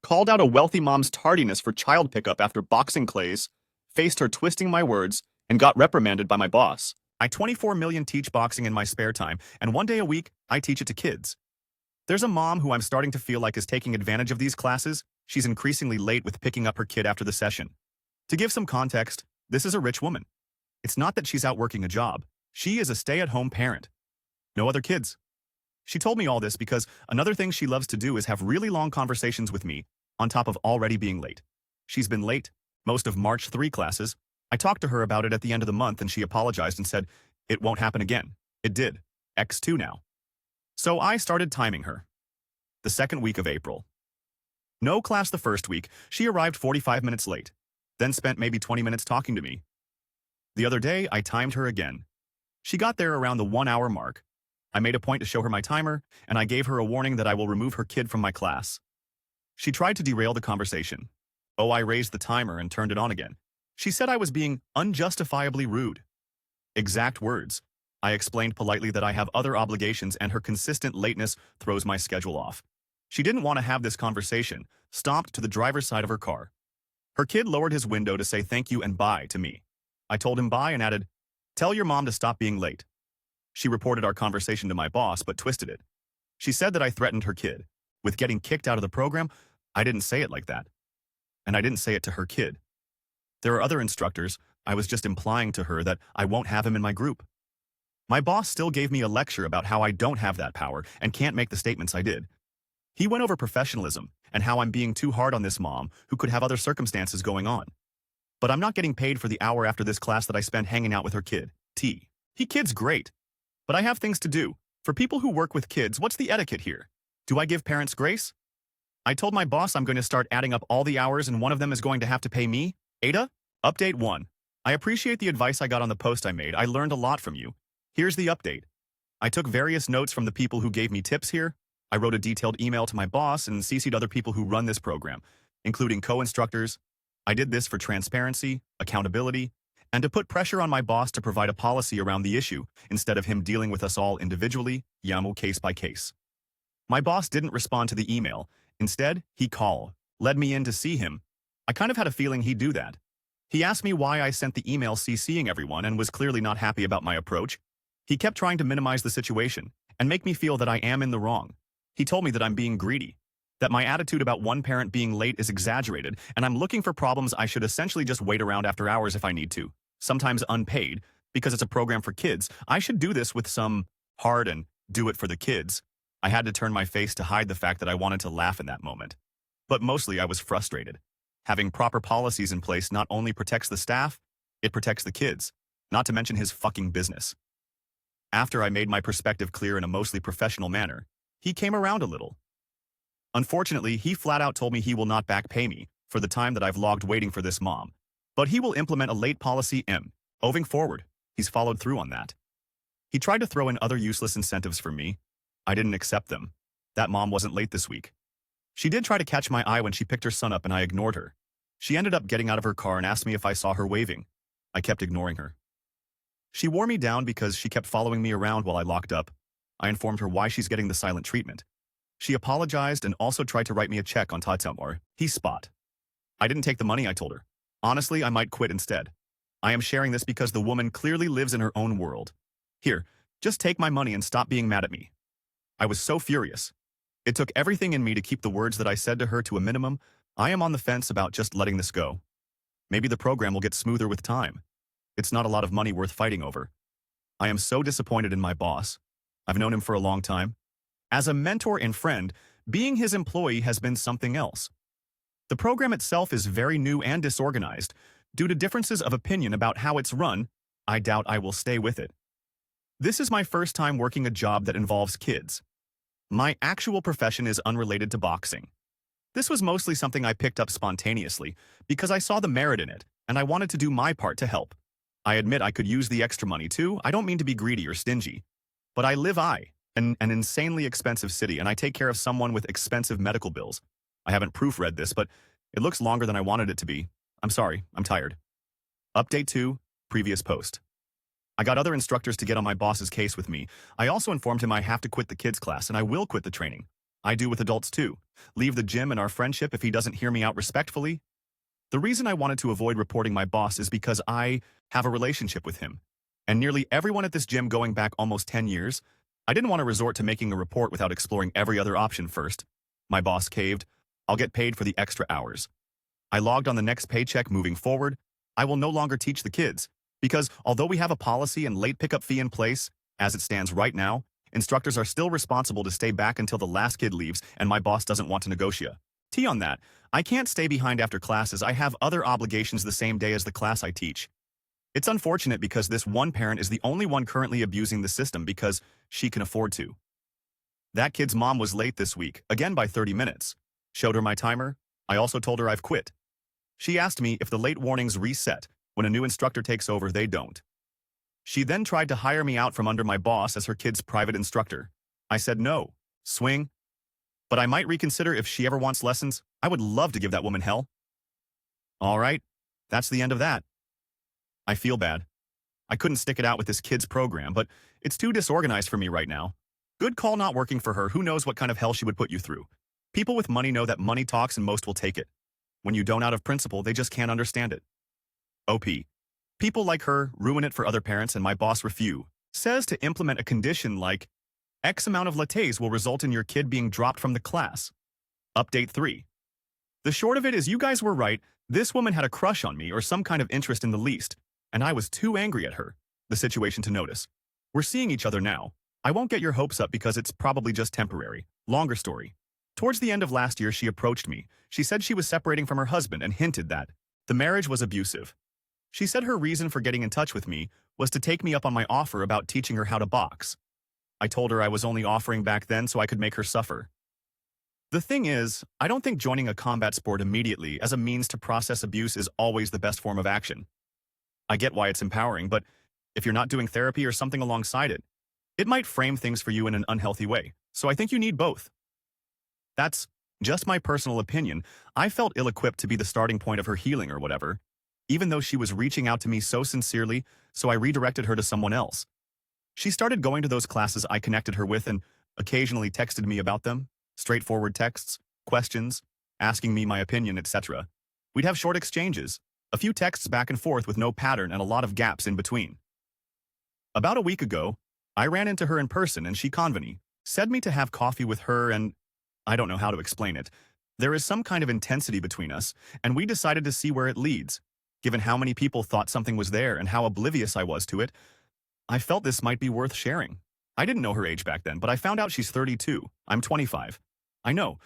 called out a wealthy mom's tardiness for child pickup after boxing clays, faced her twisting my words, and got reprimanded by my boss. I 24 million teach boxing in my spare time, and one day a week, I teach it to kids. There's a mom who I'm starting to feel like is taking advantage of these classes. She's increasingly late with picking up her kid after the session. To give some context, this is a rich woman. It's not that she's out working a job. She is a stay-at-home parent. No other kids. She told me all this because another thing she loves to do is have really long conversations with me, on top of already being late. She's been late, most of March 3 classes. I talked to her about it at the end of the month and she apologized and said, it won't happen again. It did. X2 now. So I started timing her. The second week of April. No class the first week, she arrived 45 minutes late, then spent maybe 20 minutes talking to me. The other day, I timed her again. She got there around the 1-hour mark. I made a point to show her my timer, and I gave her a warning that I will remove her kid from my class. She tried to derail the conversation. Oh, I raised the timer and turned it on again. She said I was being unjustifiably rude. Exact words. I explained politely that I have other obligations and her consistent lateness throws my schedule off. She didn't want to have this conversation, stomped to the driver's side of her car. Her kid lowered his window to say thank you and bye to me. I told him bye and added, tell your mom to stop being late. She reported our conversation to my boss, but twisted it. She said that I threatened her kid with getting kicked out of the program. I didn't say it like that. And I didn't say it to her kid. There are other instructors. I was just implying to her that I won't have him in my group. My boss still gave me a lecture about how I don't have that power and can't make the statements I did. He went over professionalism and how I'm being too hard on this mom who could have other circumstances going on. But I'm not getting paid for the hour after this class that I spent hanging out with her kid. He kid's great. But I have things to do. For people who work with kids, what's the etiquette here? Do I give parents grace? I told my boss I'm going to start adding up all the hours and one of them is going to have to pay me. Ada? Update 1. I appreciate the advice I got on the post I made. I learned a lot from you. Here's the update. I took various notes from the people who gave me tips here. I wrote a detailed email to my boss and CC'd other people who run this program, including co-instructors. I did this for transparency, accountability, and to put pressure on my boss to provide a policy around the issue instead of him dealing with us all individually, case by case. My boss didn't respond to the email. Instead, he led me in to see him. I kind of had a feeling he'd do that. He asked me why I sent the email CCing everyone and was clearly not happy about my approach. He kept trying to minimize the situation and make me feel that I am in the wrong. He told me that I'm being greedy, that my attitude about one parent being late is exaggerated, and I'm looking for problems. I should essentially just wait around after hours if I need to, sometimes unpaid, because it's a program for kids. I should do this with some heart and do it for the kids. I had to turn my face to hide the fact that I wanted to laugh in that moment. But mostly I was frustrated. Having proper policies in place not only protects the staff, it protects the kids, not to mention his fucking business. After I made my perspective clear in a mostly professional manner, he came around a little. Unfortunately, he flat out told me he will not back pay me for the time that I've logged waiting for this mom, but he will implement a late policy moving forward. He's followed through on that. He tried to throw in other useless incentives for me. I didn't accept them. That mom wasn't late this week. She did try to catch my eye when she picked her son up and I ignored her. She ended up getting out of her car and asked me if I saw her waving. I kept ignoring her. She wore me down because she kept following me around while I locked up. I informed her why she's getting the silent treatment. She apologized and also tried to write me a check on Tatsumor. He spot. I didn't take the money, I told her. Honestly, I might quit instead. I am sharing this because the woman clearly lives in her own world. Here, just take my money and stop being mad at me. I was so furious. It took everything in me to keep the words that I said to her to a minimum. I am on the fence about just letting this go. Maybe the program will get smoother with time. It's not a lot of money worth fighting over. I am so disappointed in my boss. I've known him for a long time. As a mentor and friend, being his employee has been something else. The program itself is very new and disorganized. Due to differences of opinion about how it's run, I doubt I will stay with it. This is my first time working a job that involves kids. My actual profession is unrelated to boxing. This was mostly something I picked up spontaneously because I saw the merit in it and I wanted to do my part to help. I admit I could use the extra money too. I don't mean to be greedy or stingy, but I live in an insanely expensive city and I take care of someone with expensive medical bills. I haven't proofread this, but it looks longer than I wanted it to be. I'm sorry, I'm tired. Update 2, previous post. I got other instructors to get on my boss's case with me. I also informed him I have to quit the kids class and I will quit the training. I do with adults too. Leave the gym and our friendship if he doesn't hear me out respectfully. The reason I wanted to avoid reporting my boss is because I have a relationship with him. And nearly everyone at this gym going back almost 10 years, I didn't want to resort to making a report without exploring every other option first. My boss caved. I'll get paid for the extra hours. I logged on the next paycheck moving forward. I will no longer teach the kids, because although we have a policy and late pickup fee in place, as it stands right now, instructors are still responsible to stay back until the last kid leaves and my boss doesn't want to negotiate. T on that, I can't stay behind after classes. I have other obligations the same day as the class I teach. It's unfortunate because this one parent is the only one currently abusing the system because she can afford to. That kid's mom was late this week, again by 30 minutes. Showed her my timer. I also told her I've quit. She asked me if the late warnings reset. When a new instructor takes over, they don't. She then tried to hire me out from under my boss as her kid's private instructor. I said no. Swing. But I might reconsider if she ever wants lessons. I would love to give that woman hell. All right, that's the end of that. I feel bad. I couldn't stick it out with this kid's program, but it's too disorganized for me right now. Good call not working for her. Who knows what kind of hell she would put you through. People with money know that money talks and most will take it. When you don't out of principle, they just can't understand it. OP. People like her ruin it for other parents and my boss says to implement a condition like X amount of lattes will result in your kid being dropped from the class. Update 3. The short of it is you guys were right. This woman had a crush on me or some kind of interest in the least, and I was too angry at her, the situation to notice. We're seeing each other now. I won't get your hopes up because it's probably just temporary. Longer story. Towards the end of last year, she approached me. She said she was separating from her husband and hinted that the marriage was abusive. She said her reason for getting in touch with me was to take me up on my offer about teaching her how to box. I told her I was only offering back then so I could make her suffer. The thing is, I don't think joining a combat sport immediately as a means to process abuse is always the best form of action. I get why it's empowering, but if you're not doing therapy or something alongside it, it might frame things for you in an unhealthy way, so I think you need both. That's just my personal opinion. I felt ill-equipped to be the starting point of her healing or whatever, even though she was reaching out to me so sincerely, so I redirected her to someone else. She started going to those classes I connected her with and occasionally texted me about them, straightforward texts, questions, asking me my opinion, etc. We'd have short exchanges, a few texts back and forth with no pattern and a lot of gaps in between. About a week ago, I ran into her in person and she convened, said me to have coffee with her and I don't know how to explain it. There is some kind of intensity between us, and we decided to see where it leads. Given how many people thought something was there and how oblivious I was to it, I felt this might be worth sharing. I didn't know her age back then, but I found out she's 32. I'm 25. I know,